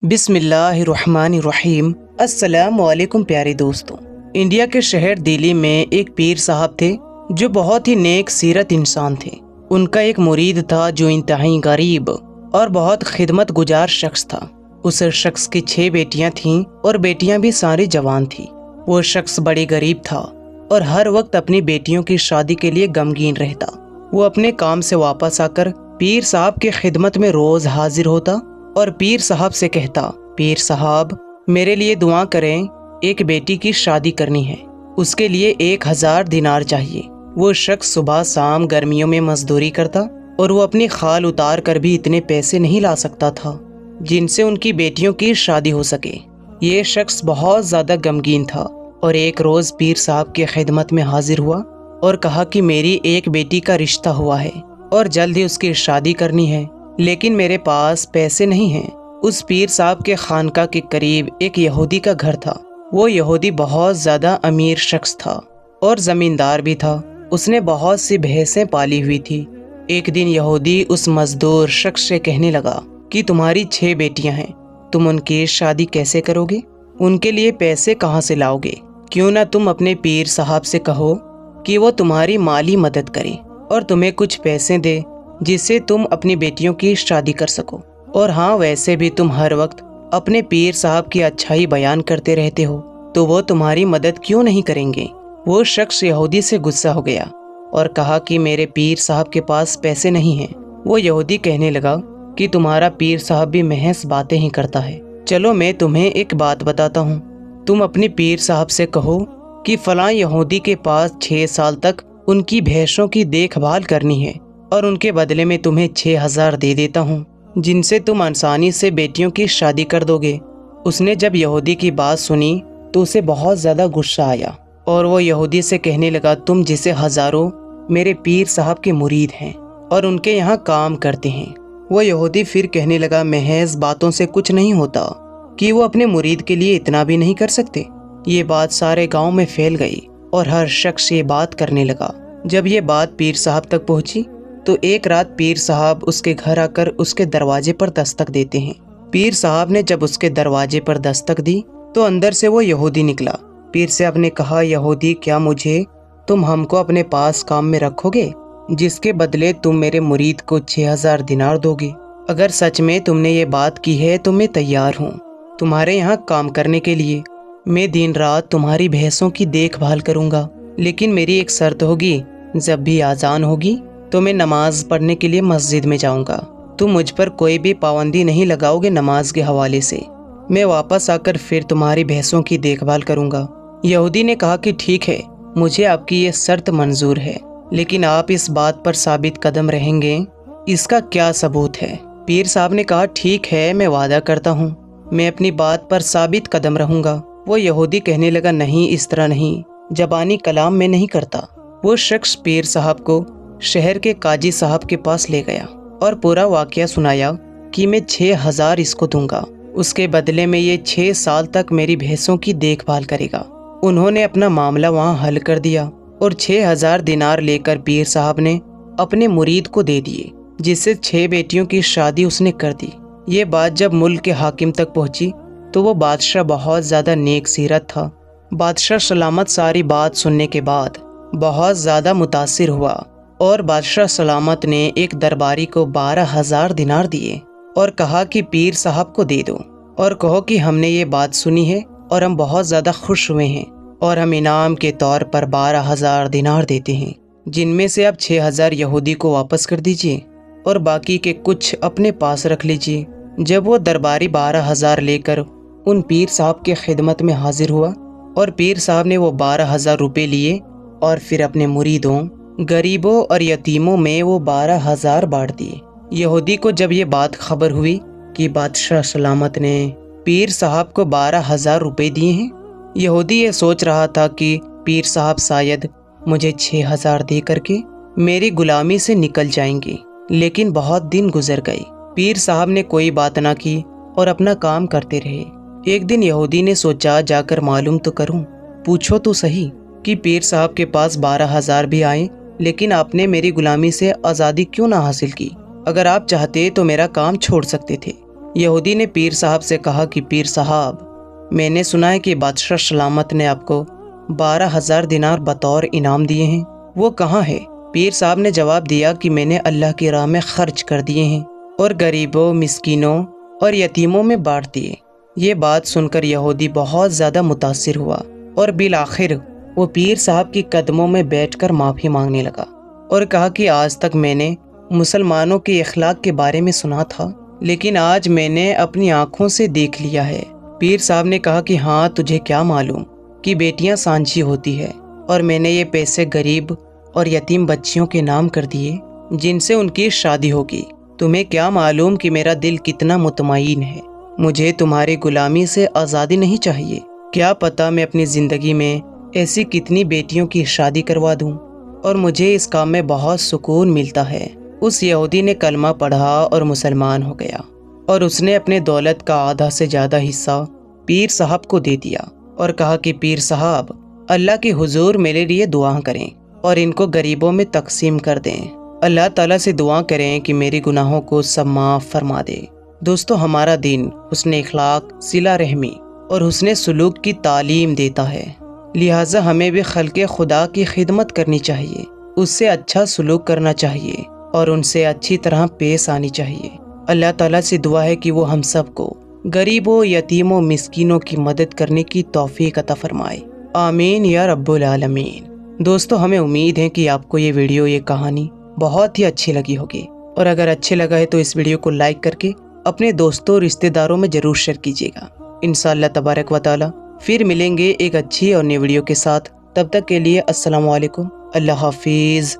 بسم اللہ الرحمن الرحیم۔ السلام علیکم پیارے دوستوں۔ انڈیا کے شہر دلی میں ایک پیر صاحب تھے جو بہت ہی نیک سیرت انسان تھے۔ ان کا ایک مرید تھا جو انتہائی غریب اور بہت خدمت گزار شخص تھا۔ اس شخص کی 6 بیٹیاں تھیں اور بیٹیاں بھی ساری جوان تھیں۔ وہ شخص بڑے غریب تھا اور ہر وقت اپنی بیٹیوں کی شادی کے لیے غمگین رہتا۔ وہ اپنے کام سے واپس آ کر پیر صاحب کی خدمت میں روز حاضر ہوتا اور پیر صاحب سے کہتا، پیر صاحب میرے لیے دعا کریں، ایک بیٹی کی شادی کرنی ہے، اس کے لیے 1000 دینار چاہیے۔ وہ شخص صبح شام گرمیوں میں مزدوری کرتا اور وہ اپنی خال اتار کر بھی اتنے پیسے نہیں لا سکتا تھا جن سے ان کی بیٹیوں کی شادی ہو سکے۔ یہ شخص بہت زیادہ غمگین تھا اور ایک روز پیر صاحب کی خدمت میں حاضر ہوا اور کہا کہ میری ایک بیٹی کا رشتہ ہوا ہے اور جلد ہی اس کی شادی کرنی ہے، لیکن میرے پاس پیسے نہیں ہیں۔ اس پیر صاحب کے خانقاہ کے قریب ایک یہودی کا گھر تھا۔ وہ یہودی بہت زیادہ امیر شخص تھا اور زمیندار بھی تھا۔ اس نے بہت سی بھینسیں پالی ہوئی تھی۔ ایک دن یہودی اس مزدور شخص سے کہنے لگا کہ تمہاری 6 بیٹیاں ہیں، تم ان کی شادی کیسے کرو گے؟ ان کے لیے پیسے کہاں سے لاؤ گے؟ کیوں نہ تم اپنے پیر صاحب سے کہو کہ وہ تمہاری مالی مدد کرے اور تمہیں کچھ پیسے دے جس سے تم اپنی بیٹیوں کی شادی کر سکو۔ اور ہاں، ویسے بھی تم ہر وقت اپنے پیر صاحب کی اچھائی بیان کرتے رہتے ہو، تو وہ تمہاری مدد کیوں نہیں کریں گے؟ وہ شخص یہودی سے غصہ ہو گیا اور کہا کہ میرے پیر صاحب کے پاس پیسے نہیں ہیں۔ وہ یہودی کہنے لگا کہ تمہارا پیر صاحب بھی محض باتیں ہی کرتا ہے۔ چلو میں تمہیں ایک بات بتاتا ہوں، تم اپنے پیر صاحب سے کہو کہ فلاں یہودی کے پاس 6 سال تک ان کی بھینسوں کی دیکھ بھال کرنی ہے اور ان کے بدلے میں تمہیں 6000 دے دیتا ہوں، جن سے تم آسانی سے بیٹیوں کی شادی کر دو گے۔ اس نے جب یہودی کی بات سنی تو اسے بہت زیادہ غصہ آیا اور وہ یہودی سے کہنے لگا، تم جسے ہزاروں میرے پیر صاحب کے مرید ہیں اور ان کے یہاں کام کرتے ہیں۔ وہ یہودی پھر کہنے لگا، محض باتوں سے کچھ نہیں ہوتا کہ وہ اپنے مرید کے لیے اتنا بھی نہیں کر سکتے۔ یہ بات سارے گاؤں میں پھیل گئی اور ہر شخص یہ بات کرنے لگا۔ جب یہ بات پیر صاحب تک پہنچی تو ایک رات پیر صاحب اس کے گھر آ کر اس کے دروازے پر دستک دیتے ہیں۔ پیر صاحب نے جب اس کے دروازے پر دستک دی تو اندر سے وہ یہودی نکلا۔ پیر صاحب نے کہا، یہودی کیا مجھے تم ہم کو اپنے پاس کام میں رکھو گے جس کے بدلے تم میرے مرید کو 6000 دینار دو گے؟ اگر سچ میں تم نے یہ بات کی ہے تو میں تیار ہوں تمہارے یہاں کام کرنے کے لیے۔ میں دن رات تمہاری بھینسوں کی دیکھ بھال کروں گا، لیکن میری ایک شرط ہوگی، جب بھی اذان ہوگی تو میں نماز پڑھنے کے لیے مسجد میں جاؤں گا۔ تم مجھ پر کوئی بھی پابندی نہیں لگاؤ گے نماز کے حوالے سے۔ میں واپس آ کر پھر تمہاری بھینسوں کی دیکھ بھال کروں گا۔ یہودی نے کہا کہ ٹھیک ہے، مجھے آپ کی یہ شرط منظور ہے، لیکن آپ اس بات پر ثابت قدم رہیں گے، اس کا کیا ثبوت ہے؟ پیر صاحب نے کہا، ٹھیک ہے، میں وعدہ کرتا ہوں میں اپنی بات پر ثابت قدم رہوں گا۔ وہ یہودی کہنے لگا، نہیں، اس طرح نہیں، زبانی کلام میں نہیں کرتا۔ وہ شخص پیر صاحب کو شہر کے قاضی صاحب کے پاس لے گیا اور پورا واقعہ سنایا کہ میں 6000 اس کو دوں گا، اس کے بدلے میں یہ 6 سال تک میری بھینسوں کی دیکھ بھال کرے گا۔ انہوں نے اپنا معاملہ وہاں حل کر دیا اور 6000 دینار لے کر پیر صاحب نے اپنے مرید کو دے دیے، جس سے 6 بیٹیوں کی شادی اس نے کر دی۔ یہ بات جب ملک کے حاکم تک پہنچی تو وہ بادشاہ بہت زیادہ نیک سیرت تھا۔ بادشاہ سلامت ساری بات سننے کے بعد بہت زیادہ متاثر ہوا اور بادشاہ سلامت نے ایک درباری کو 12000 دینار دیے اور کہا کہ پیر صاحب کو دے دو اور کہو کہ ہم نے یہ بات سنی ہے اور ہم بہت زیادہ خوش ہوئے ہیں اور ہم انعام کے طور پر 12000 دینار دیتے ہیں، جن میں سے اب 6000 یہودی کو واپس کر دیجیے اور باقی کے کچھ اپنے پاس رکھ لیجیے۔ جب وہ درباری 12000 لے کر ان پیر صاحب کے خدمت میں حاضر ہوا اور پیر صاحب نے وہ 12000 روپے لیے اور پھر اپنے مریدوں، غریبوں اور یتیموں میں وہ 12000 بانٹ دیے۔ یہودی کو جب یہ بات خبر ہوئی کہ بادشاہ سلامت نے پیر صاحب کو 12000 روپے دیے ہیں، یہودی یہ سوچ رہا تھا کہ پیر صاحب شاید مجھے 6000 دے کر کے میری غلامی سے نکل جائیں گے، لیکن بہت دن گزر گئے۔ پیر صاحب نے کوئی بات نہ کی اور اپنا کام کرتے رہے۔ ایک دن یہودی نے سوچا، جا کر معلوم تو کروں، پوچھو تو صحیح کہ پیر صاحب کے پاس 12000 بھی آئے، لیکن آپ نے میری غلامی سے آزادی کیوں نہ حاصل کی؟ اگر آپ چاہتے تو میرا کام چھوڑ سکتے تھے یہودی نے پیر صاحب سے کہا کہ پیر صاحب، میں نے سنا ہے کہ بادشاہ سلامت نے آپ کو 12,000 دینار بطور انعام دیے ہیں، وہ کہاں ہے؟ پیر صاحب نے جواب دیا کہ میں نے اللہ کی راہ میں خرچ کر دیے ہیں اور غریبوں، مسکینوں اور یتیموں میں بانٹ دیے۔ یہ بات سن کر یہودی بہت زیادہ متاثر ہوا اور بالآخر وہ پیر صاحب کے قدموں میں بیٹھ کر معافی مانگنے لگا اور کہا کہ آج تک میں نے مسلمانوں کے اخلاق کے بارے میں سنا تھا، لیکن آج میں نے اپنی آنکھوں سے دیکھ لیا ہے۔ پیر صاحب نے کہا کہ ہاں، تجھے کیا معلوم کہ بیٹیاں سانچی ہوتی ہے، اور میں نے یہ پیسے غریب اور یتیم بچیوں کے نام کر دیے جن سے ان کی شادی ہوگی۔ تمہیں کیا معلوم کہ میرا دل کتنا مطمئن ہے، مجھے تمہاری غلامی سے آزادی نہیں چاہیے۔ کیا پتہ میں اپنی زندگی میں ایسی کتنی بیٹیوں کی شادی کروا دوں، اور مجھے اس کام میں بہت سکون ملتا ہے۔ اس یہودی نے کلمہ پڑھا اور مسلمان ہو گیا، اور اس نے اپنے دولت کا آدھا سے زیادہ حصہ پیر صاحب کو دے دیا اور کہا کہ پیر صاحب، اللہ کے حضور میرے لیے دعا کریں اور ان کو غریبوں میں تقسیم کر دیں۔ اللہ تعالیٰ سے دعا کریں کہ میری گناہوں کو سب معاف فرما دے۔ دوستو، ہمارا دین حسن اخلاق، صلہ رحمی اور حسن سلوک کی تعلیم دیتا ہے، لہٰذا ہمیں بھی خلق خدا کی خدمت کرنی چاہیے، اس سے اچھا سلوک کرنا چاہیے اور ان سے اچھی طرح پیش آنی چاہیے۔ اللہ تعالیٰ سے دعا ہے کہ وہ ہم سب کو غریبوں، یتیموں، مسکینوں کی مدد کرنے کی توفیق عطا فرمائے، آمین یا رب العالمین۔ دوستو، ہمیں امید ہے کہ آپ کو یہ ویڈیو، یہ کہانی بہت ہی اچھی لگی ہوگی، اور اگر اچھے لگا ہے تو اس ویڈیو کو لائک کر کے اپنے دوستوں اور رشتہ داروں میں ضرور شیئر کیجیے گا۔ انشاءاللہ تبارک و تعالی پھر ملیں گے ایک اچھی اور نئی ویڈیو کے ساتھ۔ تب تک کے لیے السلام علیکم، اللہ حافظ۔